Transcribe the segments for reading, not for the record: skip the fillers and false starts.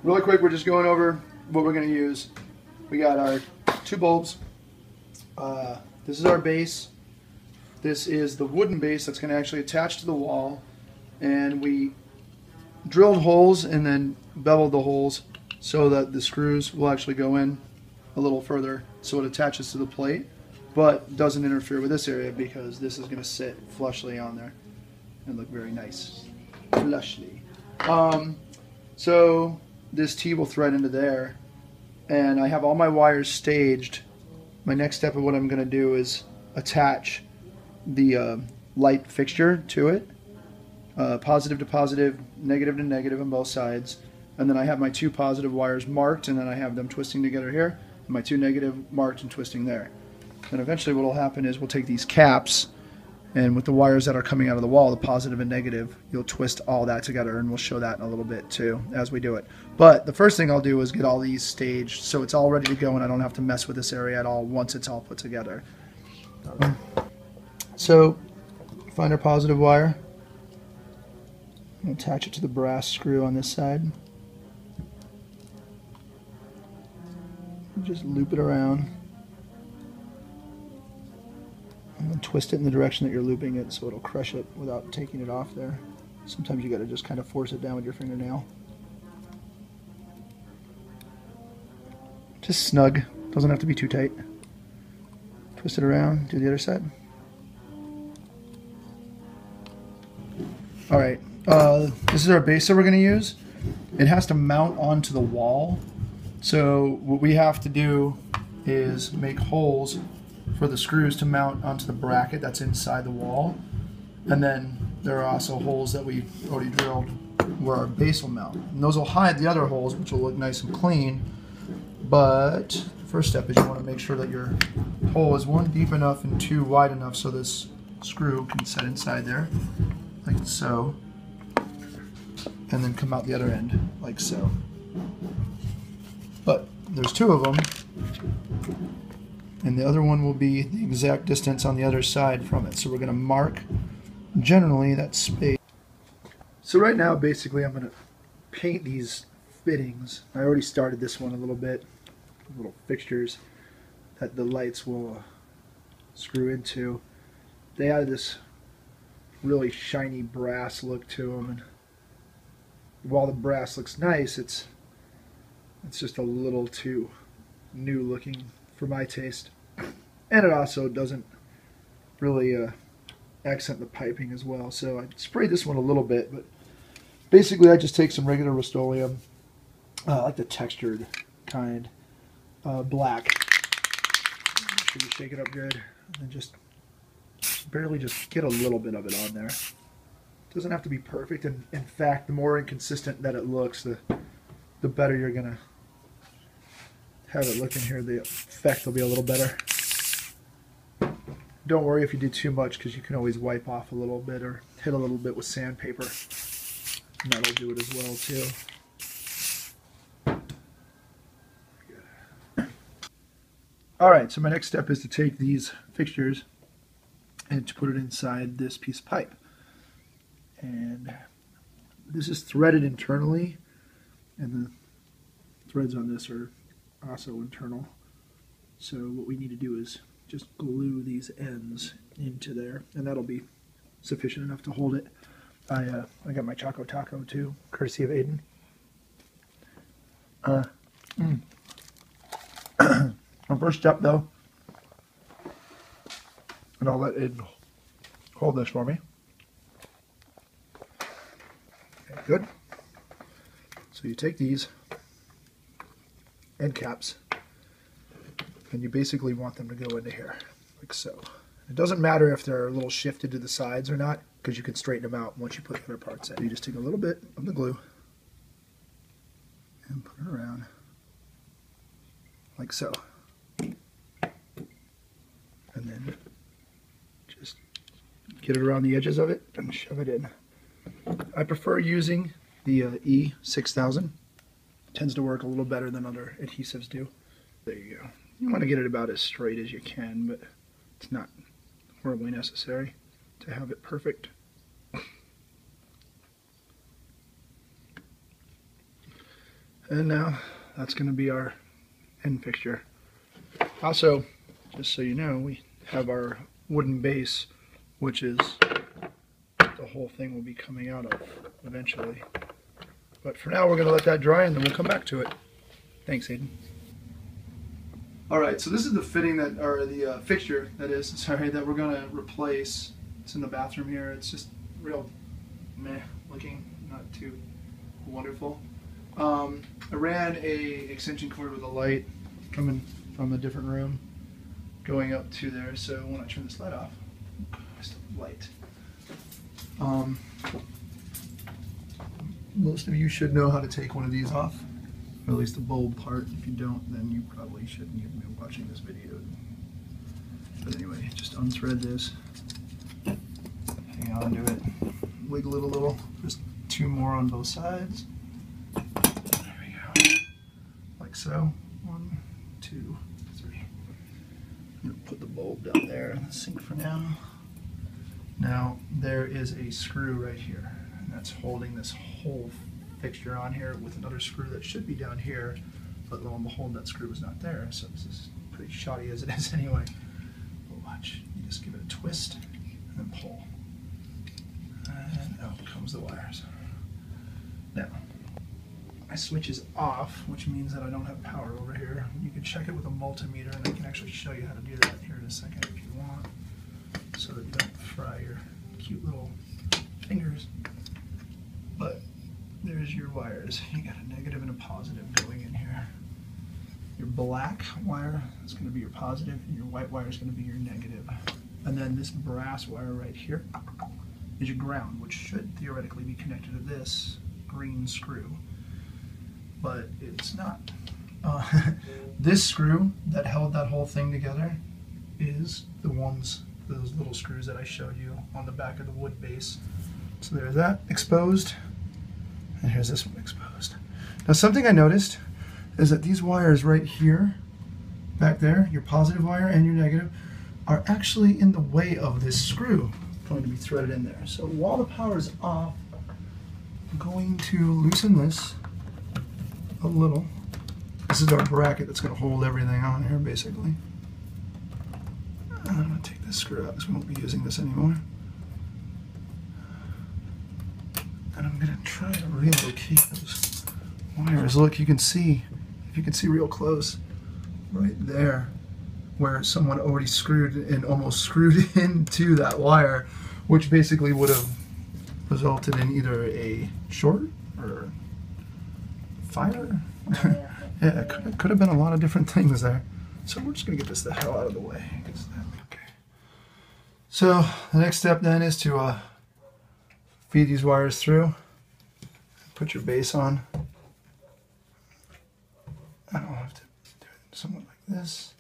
Really quick, we're just going over what we're going to use. We got our 2 bulbs. This is our base. This is the wooden base that's going to actually attach to the wall. And we drilled holes and then beveled the holes so that the screws will actually go in a little further so it attaches to the plate, but doesn't interfere with this area because this is going to sit flushly on there and look very nice. Flushly. So this T will thread into there, and I have all my wires staged. My next step of what I'm going to do is attach the light fixture to it, positive to positive, negative to negative on both sides, and then I have my 2 positive wires marked, and then I have them twisting together here, and my 2 negative marked and twisting there. Then eventually what will happen is we'll take these caps, and with the wires that are coming out of the wall, the positive and negative, you'll twist all that together, and we'll show that in a little bit too as we do it. But the first thing I'll do is get all these staged so it's all ready to go and I don't have to mess with this area at all once it's all put together. So find our positive wire, and attach it to the brass screw on this side. Just loop it around. And then twist it in the direction that you're looping it so it'll crush it without taking it off there. Sometimes you got to just kind of force it down with your fingernail. Just snug, doesn't have to be too tight. Twist it around, do the other side. Alright, this is our base that we're going to use. It has to mount onto the wall. So what we have to do is make holes for the screws to mount onto the bracket that's inside the wall, and then there are also holes that we've already drilled where our base will mount, and those will hide the other holes, which will look nice and clean. But the first step is you want to make sure that your hole is 1 deep enough and 2 wide enough so this screw can set inside there like so, and then come out the other end like so. But there's 2 of them, and the other one will be the exact distance on the other side from it. So we're going to mark generally that space. So right now basically I'm going to paint these fittings. I already started this one a little bit, little fixtures that the lights will screw into. They have this really shiny brass look to them, and while the brass looks nice, it's just a little too new looking for my taste, and it also doesn't really accent the piping as well. So I sprayed this one a little bit, but basically I just take some regular Rust-Oleum, like the textured kind, black. Make sure you shake it up good, and then just barely just get a little bit of it on there. It doesn't have to be perfect, and in fact the more inconsistent that it looks, the better you're gonna have it look in here. The effect will be a little better. Don't worry if you do too much, because you can always wipe off a little bit or hit a little bit with sandpaper, and that'll do it as well too. Alright, so my next step is to take these fixtures and to put it inside this piece of pipe. And this is threaded internally, and the threads on this are also internal. So what we need to do is just glue these ends into there, and that'll be sufficient enough to hold it. I got my Choco Taco too, courtesy of Aiden. My first step though, and I'll let Aiden hold this for me. Okay, good. So you take these end caps, and you basically want them to go into here, like so. It doesn't matter if they're a little shifted to the sides or not, because you can straighten them out once you put the other parts in. You just take a little bit of the glue and put it around, like so. And then just get it around the edges of it and shove it in. I prefer using the E6000. It tends to work a little better than other adhesives do. There you go. You want to get it about as straight as you can, but it's not horribly necessary to have it perfect. And now that's going to be our end fixture. Also, just so you know, we have our wooden base, which is the whole thing will be coming out of eventually. But for now, we're going to let that dry and then we'll come back to it. Thanks, Aiden. Alright, so this is the fitting that, or the fixture that is, sorry, that we're going to replace. It's in the bathroom here. It's just real meh looking, not too wonderful. I ran a extension cord with a light coming from a different room going up to there, so when I turn this light off, I still have light. Most of you should know how to take one of these off, or at least the bulb part. If you don't, then you probably shouldn't even be watching this video. But anyway, just unthread this, hang on to it, wiggle it a little, just 2 more on both sides. There we go, like so. 1, 2, 3. I'm going to put the bulb down there in the sink for now. Now there is a screw right here, and that's holding this whole fixture on here with another screw that should be down here, but lo and behold, that screw was not there, so this is pretty shoddy as it is anyway. But watch, you just give it a twist and then pull, and out comes the wires. Now, my switch is off, which means that I don't have power over here. You can check it with a multimeter, and I can actually show you how to do that here in a second if you want, so that you don't fry your cute little fingers. But there's your wires. You got a negative and a positive going in here. Your black wire is going to be your positive, and your white wire is going to be your negative. And then this brass wire right here is your ground, which should theoretically be connected to this green screw, but it's not. This screw that held that whole thing together is those little screws that I showed you on the back of the wood base. So there's that exposed, and here's this one exposed. Now something I noticed is that these wires right here, back there, your positive wire and your negative, are actually in the way of this screw going to be threaded in there. So while the power is off, I'm going to loosen this a little. This is our bracket that's going to hold everything on here, basically. And I'm going to take this screw out because we won't be using this anymore. And I'm going to try to relocate those wires. Look, you can see, if you can see real close, right there, where someone already screwed and almost screwed into that wire, which basically would have resulted in either a short or fire. Yeah, it could have been a lot of different things there. So we're just going to get this the hell out of the way. Okay. So the next step then is to feed these wires through. Put your base on. I don't have to do it somewhat like this.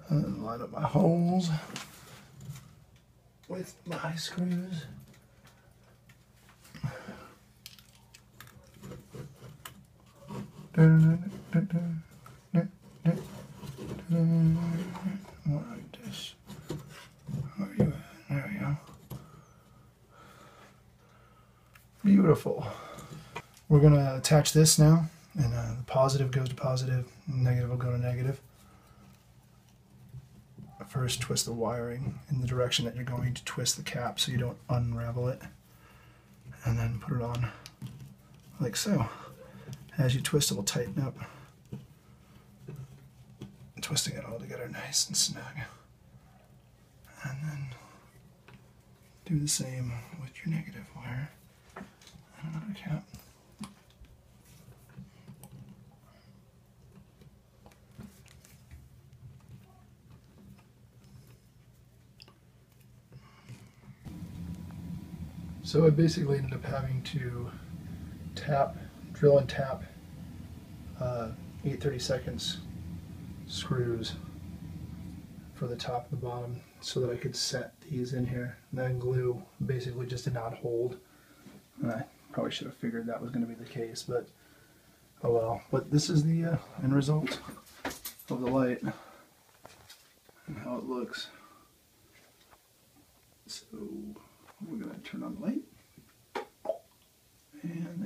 And then line up my holes with my screws. Like this. Where are you at? There we go. Beautiful. We're going to attach this now, and the positive goes to positive, negative will go to negative. First, twist the wiring in the direction that you're going to twist the cap so you don't unravel it, and then put it on like so. As you twist, it will tighten up, twisting it all together nice and snug. And then do the same with your negative wire and another cap. So I basically ended up having to drill and tap 8/32 screws for the top and the bottom so that I could set these in here. And then glue basically just did not hold. And I probably should have figured that was going to be the case, but oh well. But this is the end result of the light and how it looks. So we're going to turn on the light. And